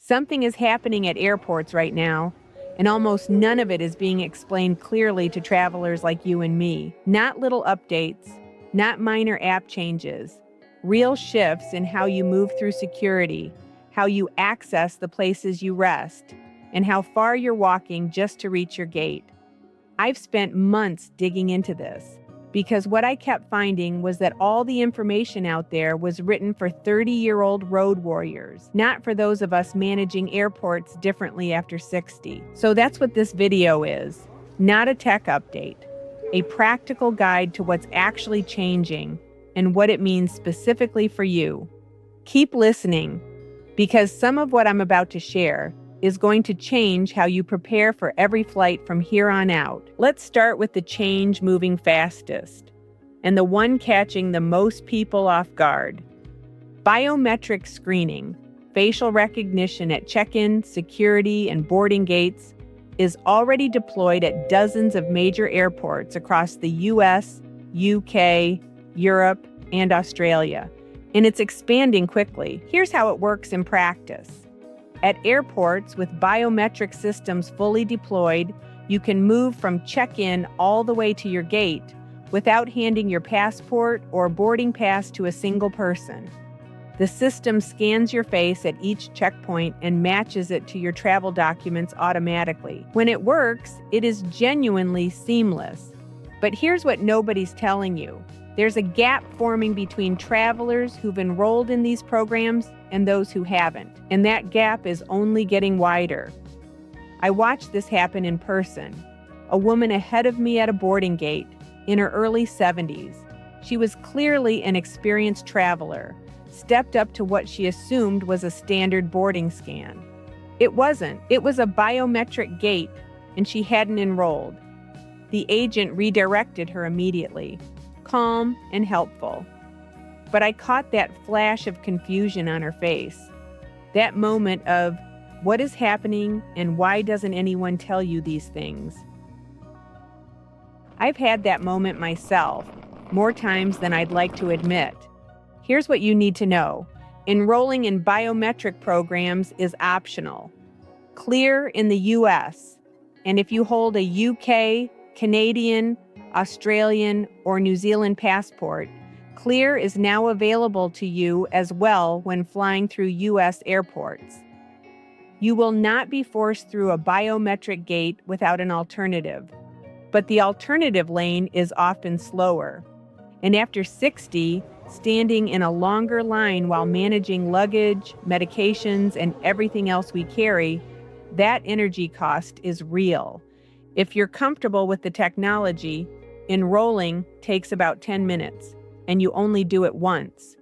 Something is happening at airports right now, and almost none of it is being explained clearly to travelers like you and me. Not little updates, not minor app changes. Real shifts in how you move through security, how you access the places you rest, and how far you're walking just to reach your gate. I've spent months digging into this because what I kept finding was that all the information out there was written for 30-year-old road warriors, not for those of us managing airports differently after 60. So that's what this video is, not a tech update, a practical guide to what's actually changing and what it means specifically for you. Keep listening, because some of what I'm about to share is going to change how you prepare for every flight from here on out. Let's start with the change moving fastest, and the one catching the most people off guard. Biometric screening, facial recognition at check-in, security, and boarding gates, is already deployed at dozens of major airports across the US, UK, Europe, and Australia, and it's expanding quickly. Here's how it works in practice. At airports with biometric systems fully deployed, you can move from check-in all the way to your gate without handing your passport or boarding pass to a single person. The system scans your face at each checkpoint and matches it to your travel documents automatically. When it works, it is genuinely seamless. But here's what nobody's telling you. There's a gap forming between travelers who've enrolled in these programs and those who haven't, and that gap is only getting wider. I watched this happen in person. A woman ahead of me at a boarding gate, in her early 70s. She was clearly an experienced traveler, stepped up to what she assumed was a standard boarding scan. It wasn't. It was a biometric gate, and she hadn't enrolled. The agent redirected her immediately, calm and helpful. But I caught that flash of confusion on her face. That moment of, what is happening and why doesn't anyone tell you these things? I've had that moment myself, more times than I'd like to admit. Here's what you need to know. Enrolling in biometric programs is optional. Clear in the US, and if you hold a UK, Canadian, Australian, or New Zealand passport, Clear is now available to you as well when flying through US airports. You will not be forced through a biometric gate without an alternative, but the alternative lane is often slower. And after 60, standing in a longer line while managing luggage, medications, and everything else we carry, that energy cost is real. If you're comfortable with the technology, enrolling takes about 10 minutes, and you only do it once.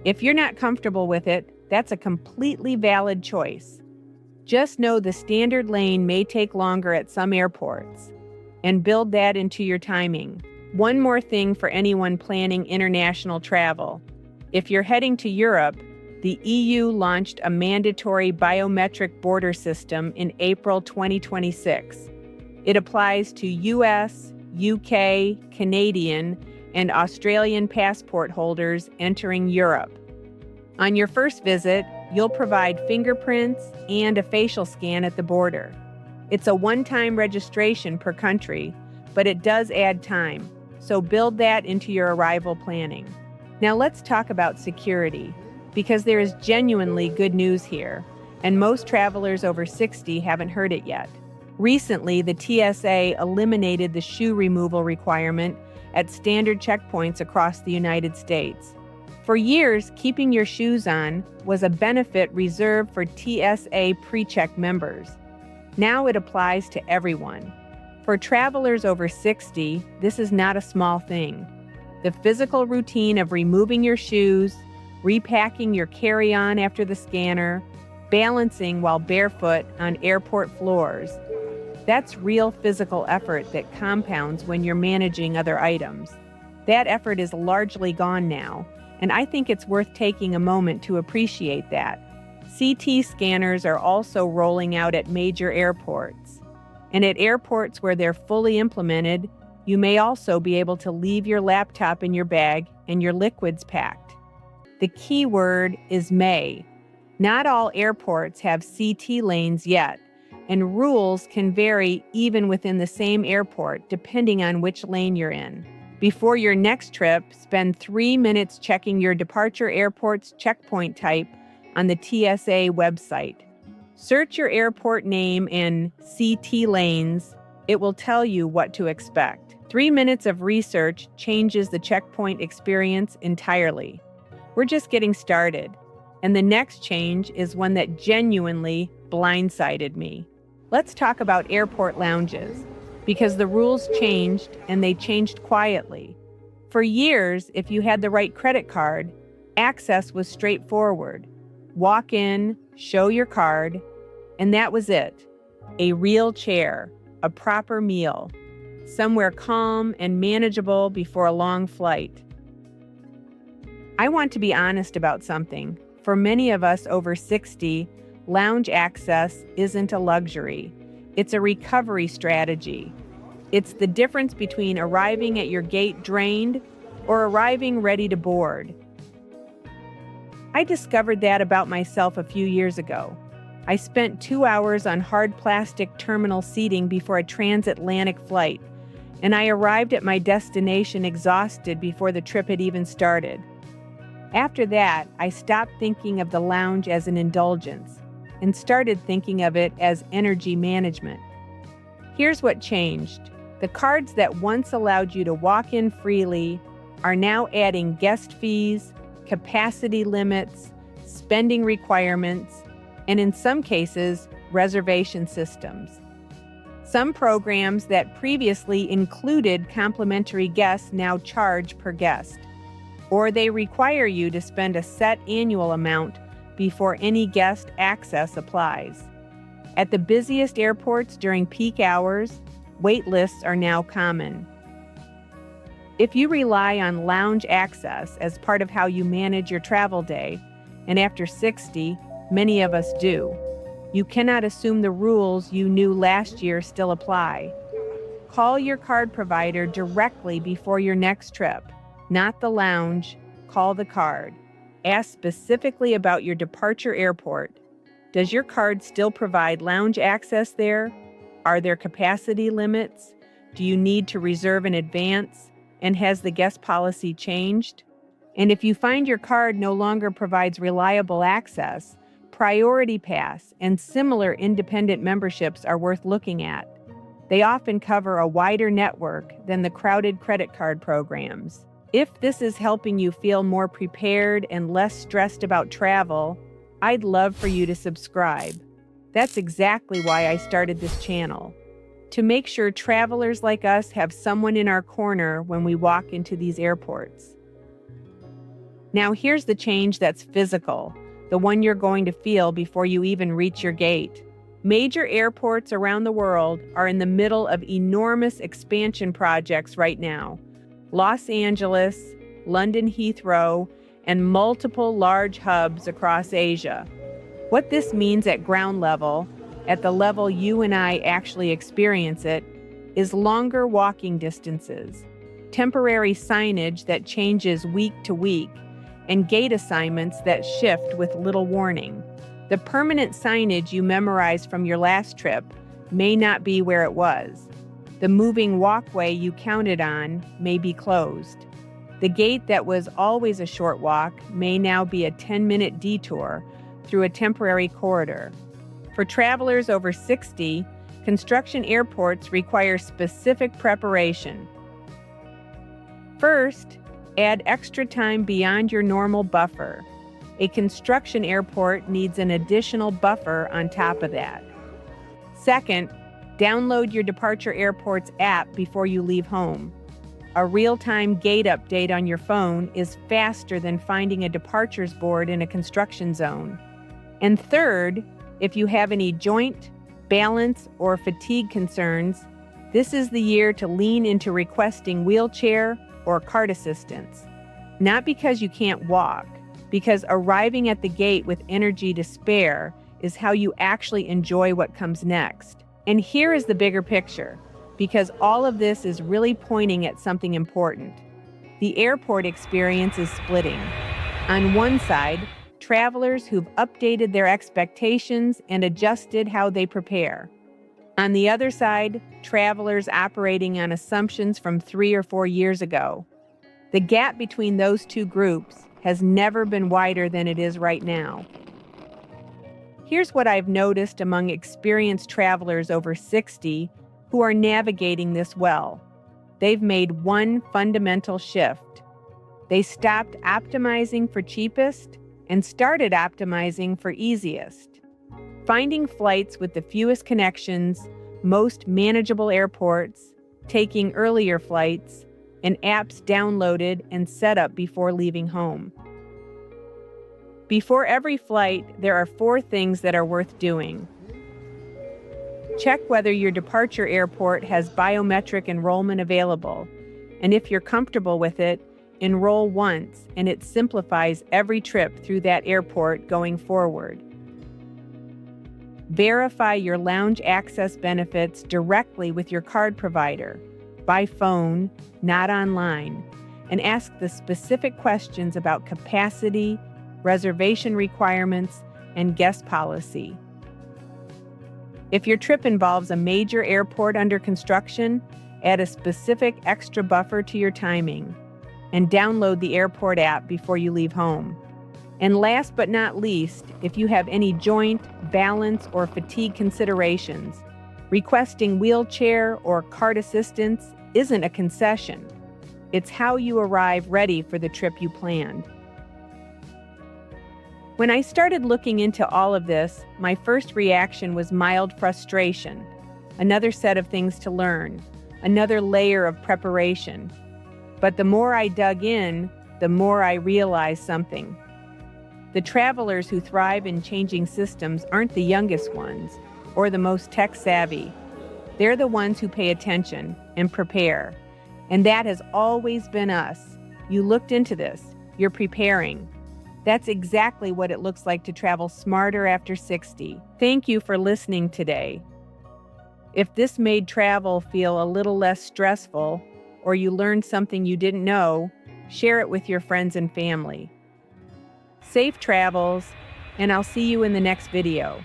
If you're not comfortable with it, that's a completely valid choice. Just know the standard lane may take longer at some airports, and build that into your timing. One more thing for anyone planning international travel. If you're heading to Europe, the EU launched a mandatory biometric border system in April 2026. It applies to US, UK, Canadian, and Australian passport holders entering Europe. On your first visit, you'll provide fingerprints and a facial scan at the border. It's a one-time registration per country, but it does add time, so build that into your arrival planning. Now let's talk about security, because there is genuinely good news here, and most travelers over 60 haven't heard it yet. Recently, the TSA eliminated the shoe removal requirement at standard checkpoints across the United States. For years, keeping your shoes on was a benefit reserved for TSA pre-check members. Now it applies to everyone. For travelers over 60, this is not a small thing. The physical routine of removing your shoes, repacking your carry-on after the scanner, balancing while barefoot on airport floors, that's real physical effort that compounds when you're managing other items. That effort is largely gone now, and I think it's worth taking a moment to appreciate that. CT scanners are also rolling out at major airports. And at airports where they're fully implemented, you may also be able to leave your laptop in your bag and your liquids packed. The key word is may. Not all airports have CT lanes yet, and rules can vary even within the same airport depending on which lane you're in. Before your next trip, spend 3 minutes checking your departure airport's checkpoint type on the TSA website. Search your airport name and CT lanes. It will tell you what to expect. 3 minutes of research changes the checkpoint experience entirely. We're just getting started, and the next change is one that genuinely blindsided me. Let's talk about airport lounges, because the rules changed and they changed quietly. For years, if you had the right credit card, access was straightforward. Walk in, show your card, and that was it. A real chair, a proper meal, somewhere calm and manageable before a long flight. I want to be honest about something. For many of us over 60, lounge access isn't a luxury. It's a recovery strategy. It's the difference between arriving at your gate drained or arriving ready to board. I discovered that about myself a few years ago. I spent 2 hours on hard plastic terminal seating before a transatlantic flight, and I arrived at my destination exhausted before the trip had even started. After that, I stopped thinking of the lounge as an indulgence and started thinking of it as energy management. Here's what changed. The cards that once allowed you to walk in freely are now adding guest fees, capacity limits, spending requirements, and in some cases, reservation systems. Some programs that previously included complimentary guests now charge per guest, or they require you to spend a set annual amount before any guest access applies. At the busiest airports during peak hours, wait lists are now common. If you rely on lounge access as part of how you manage your travel day, and after 60, many of us do, you cannot assume the rules you knew last year still apply. Call your card provider directly before your next trip. Not the lounge, call the card. Ask specifically about your departure airport. Does your card still provide lounge access there? Are there capacity limits? Do you need to reserve in advance? And has the guest policy changed? And if you find your card no longer provides reliable access, Priority Pass and similar independent memberships are worth looking at. They often cover a wider network than the crowded credit card programs. If this is helping you feel more prepared and less stressed about travel, I'd love for you to subscribe. That's exactly why I started this channel, to make sure travelers like us have someone in our corner when we walk into these airports. Now here's the change that's physical, the one you're going to feel before you even reach your gate. Major airports around the world are in the middle of enormous expansion projects right now. Los Angeles, London Heathrow, and multiple large hubs across Asia. What this means at ground level, at the level you and I actually experience it, is longer walking distances, temporary signage that changes week to week, and gate assignments that shift with little warning. The permanent signage you memorized from your last trip may not be where it was. The moving walkway you counted on may be closed. The gate that was always a short walk may now be a 10-minute detour through a temporary corridor. For travelers over 60, construction airports require specific preparation. First, add extra time beyond your normal buffer. A construction airport needs an additional buffer on top of that. Second, download your departure airport's app before you leave home. A real-time gate update on your phone is faster than finding a departures board in a construction zone. And third, if you have any joint, balance, or fatigue concerns, this is the year to lean into requesting wheelchair or cart assistance. Not because you can't walk, because arriving at the gate with energy to spare is how you actually enjoy what comes next. And here is the bigger picture, because all of this is really pointing at something important. The airport experience is splitting. On one side, travelers who've updated their expectations and adjusted how they prepare. On the other side, travelers operating on assumptions from 3 or 4 years ago. The gap between those two groups has never been wider than it is right now. Here's what I've noticed among experienced travelers over 60 who are navigating this well. They've made one fundamental shift. They stopped optimizing for cheapest and started optimizing for easiest. Finding flights with the fewest connections, most manageable airports, taking earlier flights, and apps downloaded and set up before leaving home. Before every flight, there are 4 things that are worth doing. Check whether your departure airport has biometric enrollment available, and if you're comfortable with it, enroll once, and it simplifies every trip through that airport going forward. Verify your lounge access benefits directly with your card provider, by phone, not online, and ask the specific questions about capacity, reservation requirements, and guest policy. If your trip involves a major airport under construction, add a specific extra buffer to your timing, and download the airport app before you leave home. And last but not least, if you have any joint, balance, or fatigue considerations, requesting wheelchair or cart assistance isn't a concession. It's how you arrive ready for the trip you planned. When I started looking into all of this, my first reaction was mild frustration. Another set of things to learn, another layer of preparation. But the more I dug in, the more I realized something. The travelers who thrive in changing systems aren't the youngest ones or the most tech-savvy. They're the ones who pay attention and prepare. And that has always been us. You looked into this. You're preparing. That's exactly what it looks like to travel smarter after 60. Thank you for listening today. If this made travel feel a little less stressful, or you learned something you didn't know, share it with your friends and family. Safe travels, and I'll see you in the next video.